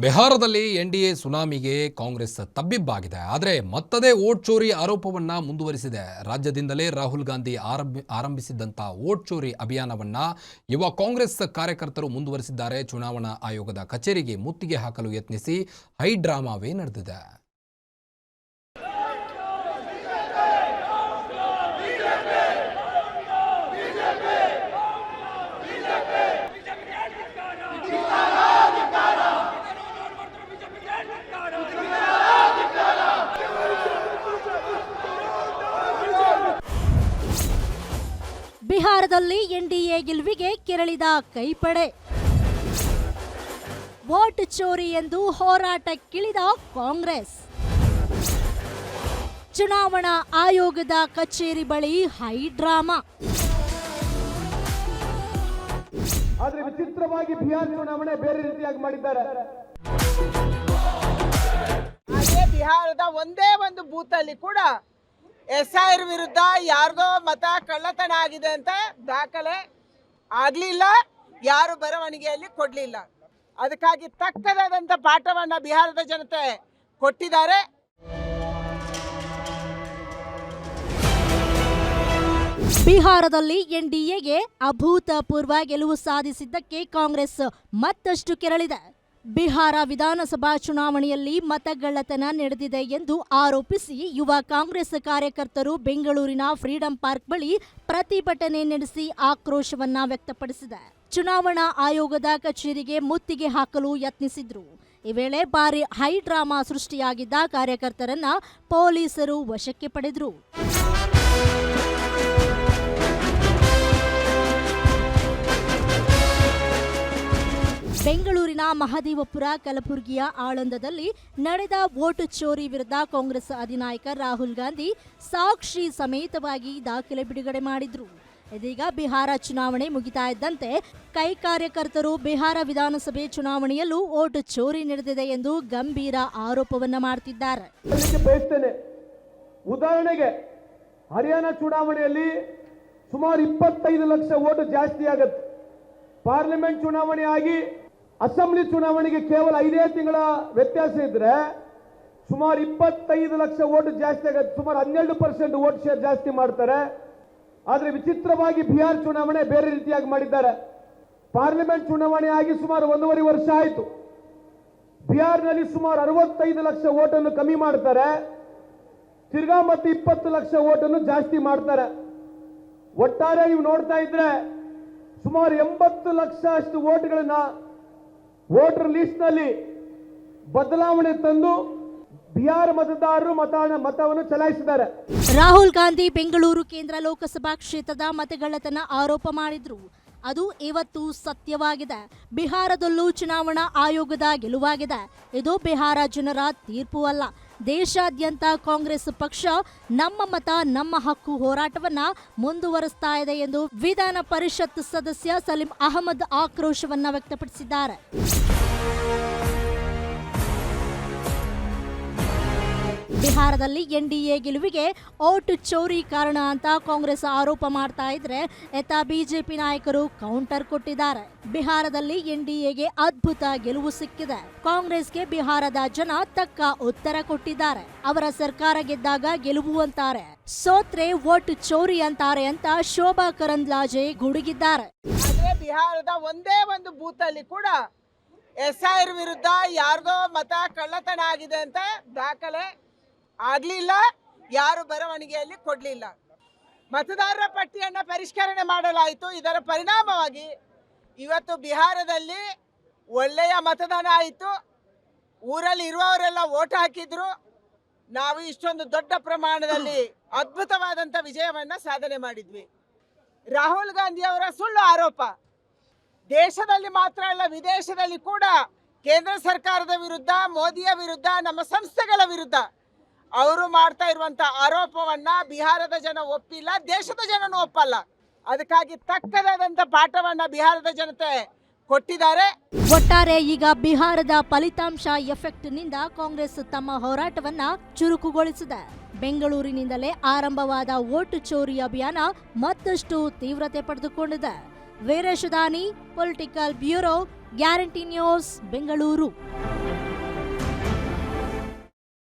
ಬಿಹಾರದಲ್ಲಿ ಎನ್ಡಿಎ ಸುನಾಮಿಗೆ ಕಾಂಗ್ರೆಸ್ ತಬ್ಬಿಬ್ಬಾಗಿದೆ. ಆದರೆ ಮತ್ತದೇ ವೋಟ್ ಚೋರಿ ಆರೋಪವನ್ನ ಮುಂದುವರಿಸಿದೆ. ರಾಜ್ಯದಿಂದಲೇ ರಾಹುಲ್ ಗಾಂಧಿ ಆರಂಭಿಸಿದ್ದಂಥ ವೋಟ್ ಚೋರಿ ಅಭಿಯಾನವನ್ನ ಯುವ ಕಾಂಗ್ರೆಸ್ ಕಾರ್ಯಕರ್ತರು ಮುಂದುವರಿಸಿದ್ದಾರೆ. ಚುನಾವಣಾ ಆಯೋಗದ ಕಚೇರಿಗೆ ಮುತ್ತಿಗೆ ಹಾಕಲು ಯತ್ನಿಸಿ ಹೈ ಡ್ರಾಮಾವೇ ನಡೆದಿದೆ. ಬಿಹಾರದಲ್ಲಿ ಎನ್ಡಿಎ ಗೆಲುವಿಗೆ ಕೆರಳಿದ ಕೈಪಡೆ. ವೋಟ್ ಚೋರಿ ಎಂದು ಹೋರಾಟಕ್ಕಿಳಿದ ಕಾಂಗ್ರೆಸ್. ಚುನಾವಣಾ ಆಯೋಗದ ಕಚೇರಿ ಬಳಿ ಹೈ ಡ್ರಾಮಾ. ಆದರೆ ವಿಚಿತ್ರವಾಗಿ ಬಿಹಾರ ಚುನಾವಣೆ ಬೇರೆ ರೀತಿಯಾಗಿ ಮಾಡಿದ್ದಾರೆ. ಅದೇ ಬಿಹಾರದ ಒಂದೇ ಒಂದು ಬೂತ್ ಅಲ್ಲಿ ಕೂಡ SIR ವಿರುದ್ಧ ಯಾರ್ದೋ ಮತ ಕಳ್ಳತನ ಆಗಿದೆ ಅಂತ ದಾಖಲೆ ಆಗ್ಲಿಲ್ಲ, ಯಾರು ಬರವಣಿಗೆಯಲ್ಲಿ ಕೊಡ್ಲಿಲ್ಲ. ಅದಕ್ಕಾಗಿ ತಕ್ಕದಾದಂಥ ಪಾಠವನ್ನ ಬಿಹಾರದ ಜನತೆ ಕೊಟ್ಟಿದ್ದಾರೆ. ಬಿಹಾರದಲ್ಲಿ ಎನ್ಡಿಎಗೆ ಅಭೂತಪೂರ್ವ ಗೆಲುವು ಸಾಧಿಸಿದ್ದಕ್ಕೆ ಕಾಂಗ್ರೆಸ್ ಮತ್ತಷ್ಟು ಕೆರಳಿದೆ. ಬಿಹಾರ ವಿಧಾನಸಭಾ ಚುನಾವಣೆಯಲ್ಲಿ ಮತಗಳ್ಳತನ ನಡೆದಿದೆ ಎಂದು ಆರೋಪಿಸಿ ಯುವ ಕಾಂಗ್ರೆಸ್ ಕಾರ್ಯಕರ್ತರು ಬೆಂಗಳೂರಿನ ಫ್ರೀಡಂ ಪಾರ್ಕ್ ಬಳಿ ಪ್ರತಿಭಟನೆ ನಡೆಸಿ ಆಕ್ರೋಶವನ್ನ ವ್ಯಕ್ತಪಡಿಸಿದೆ. ಚುನಾವಣಾ ಆಯೋಗದ ಕಚೇರಿಗೆ ಮುತ್ತಿಗೆ ಹಾಕಲು ಯತ್ನಿಸಿದ್ರು. ಈ ವೇಳೆ ಭಾರಿ ಹೈ ಡ್ರಾಮಾ ಸೃಷ್ಟಿಯಾಗಿದ್ದ ಕಾರ್ಯಕರ್ತರನ್ನ ಪೊಲೀಸರು ವಶಕ್ಕೆ ಪಡೆದ್ರು. ಬೆಂಗಳೂರಿನ ಮಹದೇವಪುರ, ಕಲಬುರಗಿಯ ಆಳಂದದಲ್ಲಿ ನಡೆದ ವೋಟ್ ಚೋರಿ ವಿರುದ್ಧ ಕಾಂಗ್ರೆಸ್ ಅಧಿನಾಯಕ ರಾಹುಲ್ ಗಾಂಧಿ ಸಾಕ್ಷಿ ಸಮೇತವಾಗಿ ದಾಖಲೆ ಬಿಡುಗಡೆ ಮಾಡಿದ್ರು. ಇದೀಗ ಬಿಹಾರ ಚುನಾವಣೆ ಮುಗಿತಾ ಇದ್ದಂತೆ ಕೈ ಕಾರ್ಯಕರ್ತರು ಬಿಹಾರ ವಿಧಾನಸಭೆ ಚುನಾವಣೆಯಲ್ಲೂ ವೋಟ್ ಚೋರಿ ನಡೆದಿದೆ ಎಂದು ಗಂಭೀರ ಆರೋಪವನ್ನ ಮಾಡ್ತಿದ್ದಾರೆ. ಉದಾಹರಣೆಗೆ ಹರಿಯಾಣ ಚುನಾವಣೆಯಲ್ಲಿ ಸುಮಾರು 25 ಲಕ್ಷ ವೋಟ್ ಜಾಸ್ತಿ ಆಗುತ್ತೆ. ಪಾರ್ಲಿಮೆಂಟ್ ಚುನಾವಣೆ ಆಗಿ ಅಸೆಂಬ್ಲಿ ಚುನಾವಣೆಗೆ ಕೇವಲ 5 ತಿಂಗಳ ವ್ಯತ್ಯಾಸ ಇದ್ರೆ ಸುಮಾರು 25 ಲಕ್ಷ ವೋಟ್ ಜಾಸ್ತಿ ಆಗುತ್ತೆ. ಸುಮಾರು 12% ವೋಟ್ ಶೇರ್ ಜಾಸ್ತಿ ಮಾಡ್ತಾರೆ. ಆದರೆ ವಿಚಿತ್ರವಾಗಿ ಬಿಹಾರ ಚುನಾವಣೆ ಬೇರೆ ರೀತಿಯಾಗಿ ಮಾಡಿದ್ದಾರೆ. ಪಾರ್ಲಿಮೆಂಟ್ ಚುನಾವಣೆ ಆಗಿ ಸುಮಾರು 1.5 ವರ್ಷ ಆಯಿತು. ಬಿಹಾರ್ನಲ್ಲಿ ಸುಮಾರು 65 ಲಕ್ಷ ವೋಟನ್ನು ಕಮ್ಮಿ ಮಾಡ್ತಾರೆ, ತಿರ್ಗಾ ಮತ್ತೆ 20 ಲಕ್ಷ ವೋಟನ್ನು ಜಾಸ್ತಿ ಮಾಡ್ತಾರೆ. ಒಟ್ಟಾರೆ ನೀವು ನೋಡ್ತಾ ಇದ್ರೆ ಸುಮಾರು 80 ಲಕ್ಷ ಅಷ್ಟು ವೋಟ್ಗಳನ್ನ ವೋಟರ್ ಲಿಸ್ಟ್ ನಲ್ಲಿ ಬದಲಾವಣೆ ತಂದು ಬಿಹಾರ ಮತದಾರರು ಮತವನ್ನು ಚಲಾಯಿಸಿದ್ದಾರೆ. ರಾಹುಲ್ ಗಾಂಧಿ ಬೆಂಗಳೂರು ಕೇಂದ್ರ ಲೋಕಸಭಾ ಕ್ಷೇತ್ರದ ಮತಗಳ್ಳತನ ಆರೋಪ ಮಾಡಿದ್ರು. ಅದು ಇವತ್ತು ಸತ್ಯವಾಗಿದೆ. ಬಿಹಾರದಲ್ಲೂ ಚುನಾವಣಾ ಆಯೋಗದ ಗೆಲುವಾಗಿದೆ. ಇದು ಬಿಹಾರ ಜನರ ತೀರ್ಪು ಅಲ್ಲ. ದೇಶಾದ್ಯಂತ ಕಾಂಗ್ರೆಸ್ ಪಕ್ಷ ನಮ್ಮ ಮತ ನಮ್ಮ ಹಕ್ಕು ಹೋರಾಟವನ್ನ ಮುಂದುವರಿಸ್ತಾ ಇದೆ ಎಂದು ವಿಧಾನ ಪರಿಷತ್ ಸದಸ್ಯ ಸಲೀಂ ಅಹಮದ್ ಆಕ್ರೋಶವನ್ನ ವ್ಯಕ್ತಪಡಿಸಿದ್ದಾರೆ. ಬಿಹಾರದಲ್ಲಿ ಎನ್ಡಿಎ ಗೆಲುವಿಗೆ ವೋಟ್ ಚೋರಿ ಕಾರಣ ಅಂತ ಕಾಂಗ್ರೆಸ್ ಆರೋಪ ಮಾಡ್ತಾ ಇದ್ರೆ ಎತ್ತ ಬಿಜೆಪಿ ನಾಯಕರು ಕೌಂಟರ್ ಕೊಟ್ಟಿದ್ದಾರೆ. ಬಿಹಾರದಲ್ಲಿ ಎನ್ಡಿಎಗೆ ಅದ್ಭುತ ಗೆಲುವು ಸಿಕ್ಕಿದೆ. ಕಾಂಗ್ರೆಸ್ಗೆ ಬಿಹಾರದ ಜನ ತಕ್ಕ ಉತ್ತರ ಕೊಟ್ಟಿದ್ದಾರೆ. ಅವರ ಸರ್ಕಾರ ಗೆದ್ದಾಗ ಗೆಲುವು ಅಂತಾರೆ, ಸೋತ್ರೆ ವೋಟ್ ಚೋರಿ ಅಂತಾರೆ ಅಂತ ಶೋಭಾ ಕರಂದ್ಲಾಜೆ ಗುಡುಗಿದ್ದಾರೆ. ಅದೇ ಬಿಹಾರದ ಒಂದೇ ಒಂದು ಬೂತ್ ಅಲ್ಲಿ ಕೂಡ SIR ವಿರುದ್ಧ ಯಾರ್ದೋ ಮತ ಕಳ್ಳತನ ಆಗಿದೆ ಅಂತ ದಾಖಲೆ ಆಗ್ಲಿಲ್ಲ, ಯಾರು ಬರವಣಿಗೆಯಲ್ಲಿ ಕೊಡ್ಲಿಲ್ಲ. ಮತದಾರರ ಪಟ್ಟಿಯನ್ನ ಪರಿಷ್ಕರಣೆ ಮಾಡಲಾಯಿತು. ಇದರ ಪರಿಣಾಮವಾಗಿ ಇವತ್ತು ಬಿಹಾರದಲ್ಲಿ ಒಳ್ಳೆಯ ಮತದಾನ ಆಯಿತು. ಊರಲ್ಲಿ ಇರುವವರೆಲ್ಲ ವೋಟ್ ಹಾಕಿದ್ರು. ನಾವು ಇಷ್ಟೊಂದು ದೊಡ್ಡ ಪ್ರಮಾಣದಲ್ಲಿ ಅದ್ಭುತವಾದಂಥ ವಿಜಯವನ್ನ ಸಾಧನೆ ಮಾಡಿದ್ವಿ. ರಾಹುಲ್ ಗಾಂಧಿ ಅವರ ಸುಳ್ಳು ಆರೋಪ ದೇಶದಲ್ಲಿ ಮಾತ್ರ ಅಲ್ಲ, ವಿದೇಶದಲ್ಲಿ ಕೂಡ ಕೇಂದ್ರ ಸರ್ಕಾರದ ವಿರುದ್ಧ, ಮೋದಿಯ ವಿರುದ್ಧ, ನಮ್ಮ ಸಂಸ್ಥೆಗಳ ವಿರುದ್ಧ ಅವರು ಮಾಡ್ತಾ ಇರುವಂತ ಆರೋಪವನ್ನ ಬಿಹಾರದ ಜನ ಒಪ್ಪಿಲ್ಲ, ದೇಶದ ಜನನೂ ಒಪ್ಪಲ್ಲ. ಅದಕ್ಕಾಗಿ ತಕ್ಕದಾದಂಥ ಪಾಠವನ್ನ ಬಿಹಾರದ ಜನತೆ ಕೊಟ್ಟಿದ್ದಾರೆ. ಒಟ್ಟಾರೆ ಈಗ ಬಿಹಾರದ ಫಲಿತಾಂಶ ಎಫೆಕ್ಟ್ ನಿಂದ ಕಾಂಗ್ರೆಸ್ ತಮ್ಮ ಹೋರಾಟವನ್ನ ಚುರುಕುಗೊಳಿಸಿದೆ. ಬೆಂಗಳೂರಿನಿಂದಲೇ ಆರಂಭವಾದ ವೋಟ್ ಚೋರಿ ಅಭಿಯಾನ ಮತ್ತಷ್ಟು ತೀವ್ರತೆ ಪಡೆದುಕೊಂಡಿದೆ. ವೀರೇಶ್ ದಾನಿ, political bureau, guarantee news, Bengaluru.